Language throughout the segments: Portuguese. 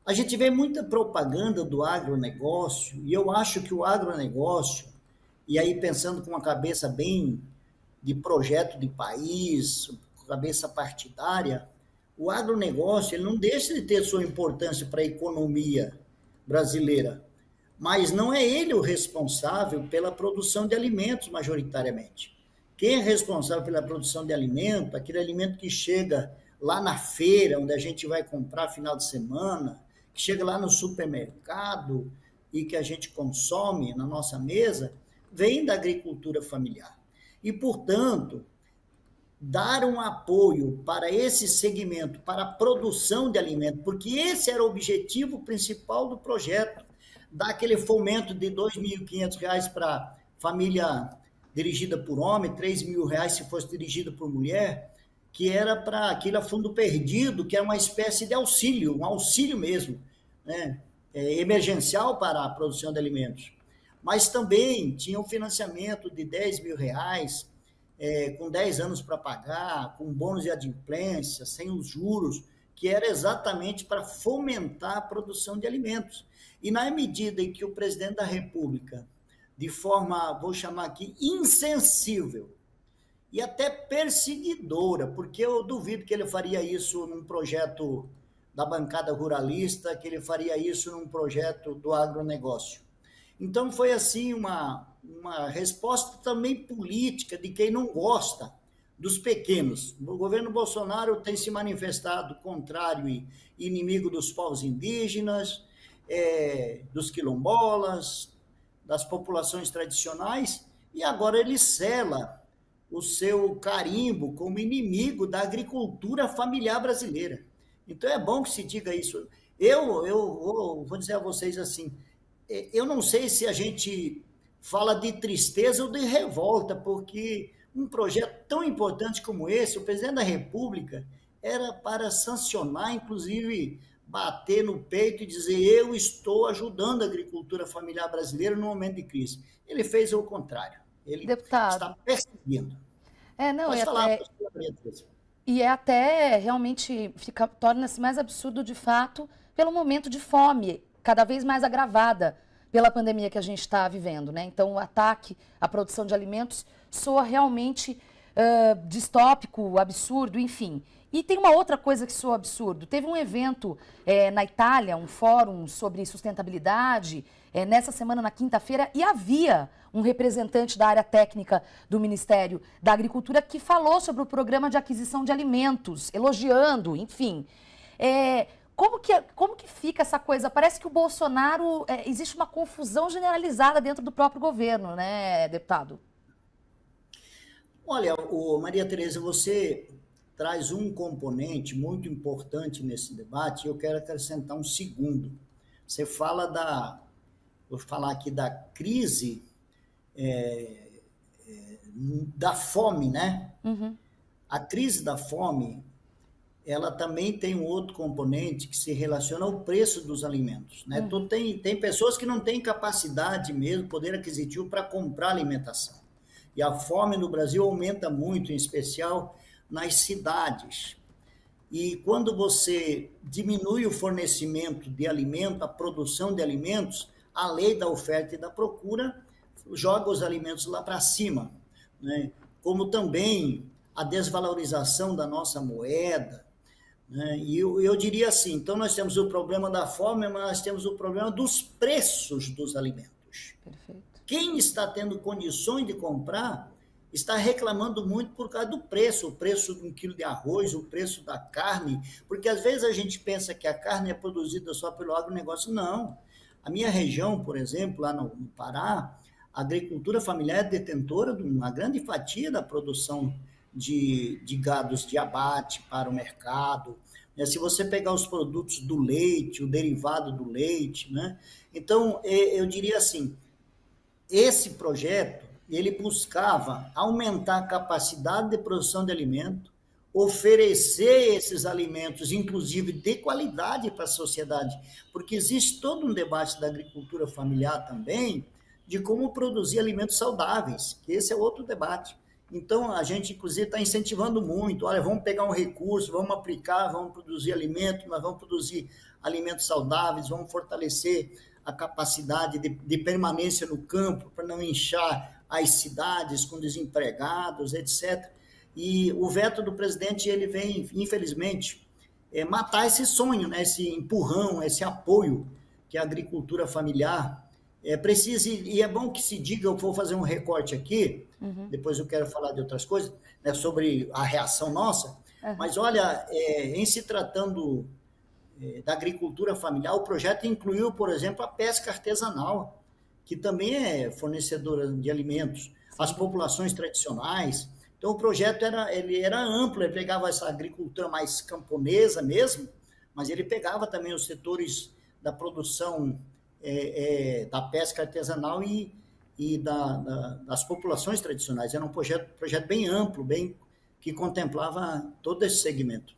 A gente vê muita propaganda do agronegócio, e eu acho que o agronegócio, e aí pensando com uma cabeça bem de projeto de país, cabeça partidária, o agronegócio ele não deixa de ter sua importância para a economia brasileira, mas não é ele o responsável pela produção de alimentos, majoritariamente. Quem é responsável pela produção de alimento, aquele alimento que chega lá na feira, onde a gente vai comprar final de semana, que chega lá no supermercado e que a gente consome na nossa mesa, vem da agricultura familiar. E, portanto, dar um apoio para esse segmento, para a produção de alimento, porque esse era o objetivo principal do projeto, dar aquele fomento de R$ 2.500 para família dirigida por homem, R$ 3.000 se fosse dirigida por mulher, que era para aquilo a fundo perdido, que é uma espécie de auxílio, um auxílio mesmo, né? Emergencial para a produção de alimentos. Mas também tinha um financiamento de R$ 10.000, com 10 anos para pagar, com bônus de adimplência, sem os juros, que era exatamente para fomentar a produção de alimentos. E na medida em que o presidente da República, de forma, vou chamar aqui, insensível e até perseguidora, porque eu duvido que ele faria isso num projeto da bancada ruralista, que ele faria isso num projeto do agronegócio. Então foi assim uma resposta também política de quem não gosta dos pequenos. O governo Bolsonaro tem se manifestado contrário e inimigo dos povos indígenas, dos quilombolas, das populações tradicionais, e agora ele sela o seu carimbo como inimigo da agricultura familiar brasileira. Então é bom que se diga isso. Eu vou dizer a vocês assim, eu não sei se a gente fala de tristeza ou de revolta, porque um projeto tão importante como esse, o presidente da República, era para sancionar, inclusive bater no peito e dizer: eu estou ajudando a agricultura familiar brasileira no momento de crise. Ele fez o contrário, ele está Deputado. perseguindo. Não, Pode falar, professora Maria Tereza. e é até realmente torna-se mais absurdo de fato pelo momento de fome, cada vez mais agravada pela pandemia que a gente está vivendo, né? Então, o ataque à produção de alimentos soa realmente distópico, absurdo, enfim. E tem uma outra coisa que soa absurdo. Teve um evento na Itália, um fórum sobre sustentabilidade, nessa semana, na quinta-feira, e havia um representante da área técnica do Ministério da Agricultura que falou sobre o programa de aquisição de alimentos, elogiando, enfim. Como que fica essa coisa? Parece que o Bolsonaro, existe uma confusão generalizada dentro do próprio governo, né, deputado? Olha, Maria Tereza, você traz um componente muito importante nesse debate, e eu quero acrescentar um segundo. Você fala vou falar aqui da crise da fome, né? Uhum. A crise da fome, ela também tem um outro componente que se relaciona ao preço dos alimentos, né? Uhum. Então, tem pessoas que não têm capacidade mesmo, poder aquisitivo para comprar alimentação. E a fome no Brasil aumenta muito, em especial nas cidades. E quando você diminui o fornecimento de alimento, a produção de alimentos, a lei da oferta e da procura joga os alimentos lá para cima, né? Como também a desvalorização da nossa moeda, né? E eu diria assim, então nós temos o problema da fome, mas nós temos o problema dos preços dos alimentos. Perfeito. Quem está tendo condições de comprar está reclamando muito por causa do preço, o preço de um quilo de arroz, o preço da carne, porque às vezes a gente pensa que a carne é produzida só pelo agronegócio. Não. A minha região, por exemplo, lá no Pará, a agricultura familiar é detentora de uma grande fatia da produção de gados de abate para o mercado. Se você pegar os produtos do leite, o derivado do leite, né? Então, eu diria assim, esse projeto, ele buscava aumentar a capacidade de produção de alimento, oferecer esses alimentos, inclusive de qualidade para a sociedade, porque existe todo um debate da agricultura familiar também, de como produzir alimentos saudáveis, que esse é outro debate. Então, a gente, inclusive, está incentivando muito. Olha, vamos pegar um recurso, vamos aplicar, vamos produzir alimentos, mas vamos produzir alimentos saudáveis, vamos fortalecer a capacidade de permanência no campo para não inchar as cidades com desempregados, etc. E o veto do presidente, ele vem, infelizmente, matar esse sonho, né? Esse empurrão, esse apoio que a agricultura familiar precisa, e é bom que se diga, eu vou fazer um recorte aqui, depois eu quero falar de outras coisas, né, sobre a reação nossa, mas olha, em se tratando da agricultura familiar, o projeto incluiu, por exemplo, a pesca artesanal, que também é fornecedora de alimentos, as populações tradicionais. Então, o projeto era amplo, ele pegava essa agricultura mais camponesa mesmo, mas ele pegava também os setores da produção da pesca artesanal e das populações tradicionais. Era um projeto bem amplo, que contemplava todo esse segmento.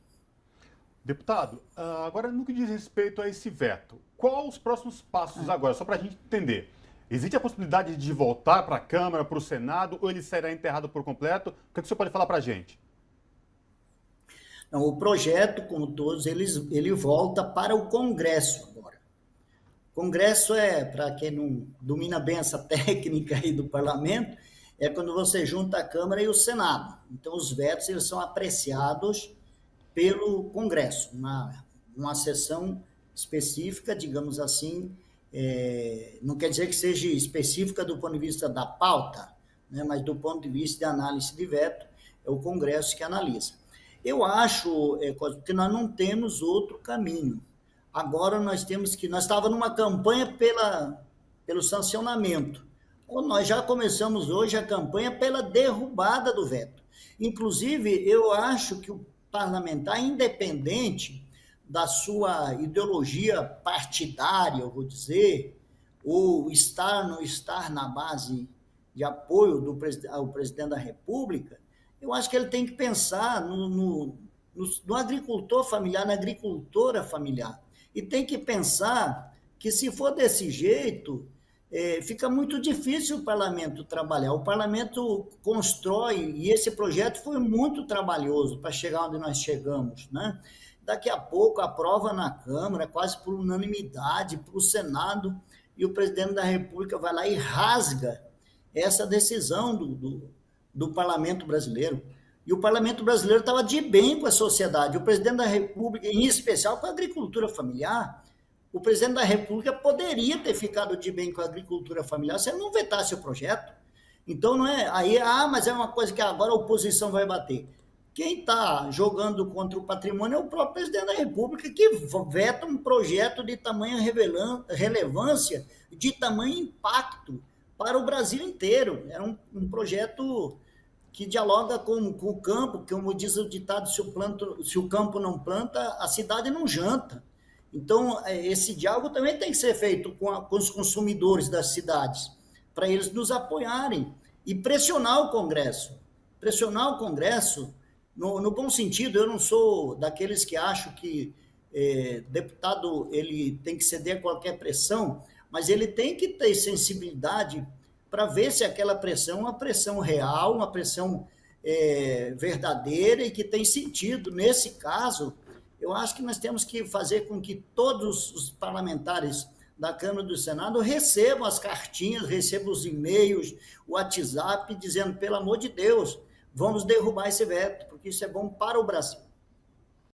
Deputado, agora no que diz respeito a esse veto, quais os próximos passos agora, só para a gente entender? Existe a possibilidade de voltar para a Câmara, para o Senado, ou ele será enterrado por completo? O que o senhor pode falar para a gente? Não, o projeto, como todos, ele volta para o Congresso agora. Congresso para quem não domina bem essa técnica aí do parlamento, é quando você junta a Câmara e o Senado. Então, os vetos eles são apreciados pelo Congresso, uma sessão específica, digamos assim, não quer dizer que seja específica do ponto de vista da pauta, né, mas do ponto de vista de análise de veto, é o Congresso que analisa. Eu acho que nós não temos outro caminho. Agora nós estávamos numa campanha pelo sancionamento. Nós já começamos hoje a campanha pela derrubada do veto. Inclusive, eu acho que o parlamentar, independente da sua ideologia partidária, eu vou dizer, ou não estar na base de apoio ao presidente da República, eu acho que ele tem que pensar no agricultor familiar, na agricultora familiar. E tem que pensar que, se for desse jeito, fica muito difícil o parlamento trabalhar. O parlamento constrói, e esse projeto foi muito trabalhoso para chegar onde nós chegamos, né? Daqui a pouco aprova na Câmara, quase por unanimidade, para o Senado, e o presidente da República vai lá e rasga essa decisão do parlamento brasileiro. E o parlamento brasileiro estava de bem com a sociedade. O presidente da República, em especial com a agricultura familiar, o presidente da República poderia ter ficado de bem com a agricultura familiar se ele não vetasse o projeto. Então, não é aí, mas é uma coisa que agora a oposição vai bater. Quem está jogando contra o patrimônio é o próprio presidente da República, que veta um projeto de tamanha relevância, de tamanho impacto para o Brasil inteiro. É um projeto que dialoga com o campo, como diz o ditado, se o campo não planta, a cidade não janta. Então, esse diálogo também tem que ser feito com os consumidores das cidades, para eles nos apoiarem e pressionar o Congresso. Pressionar o Congresso, no bom sentido. Eu não sou daqueles que acham que deputado ele tem que ceder a qualquer pressão, mas ele tem que ter sensibilidade para ver se aquela pressão é uma pressão real, uma pressão verdadeira e que tem sentido. Nesse caso, eu acho que nós temos que fazer com que todos os parlamentares da Câmara e do Senado recebam as cartinhas, recebam os e-mails, o WhatsApp, dizendo, pelo amor de Deus, vamos derrubar esse veto, porque isso é bom para o Brasil.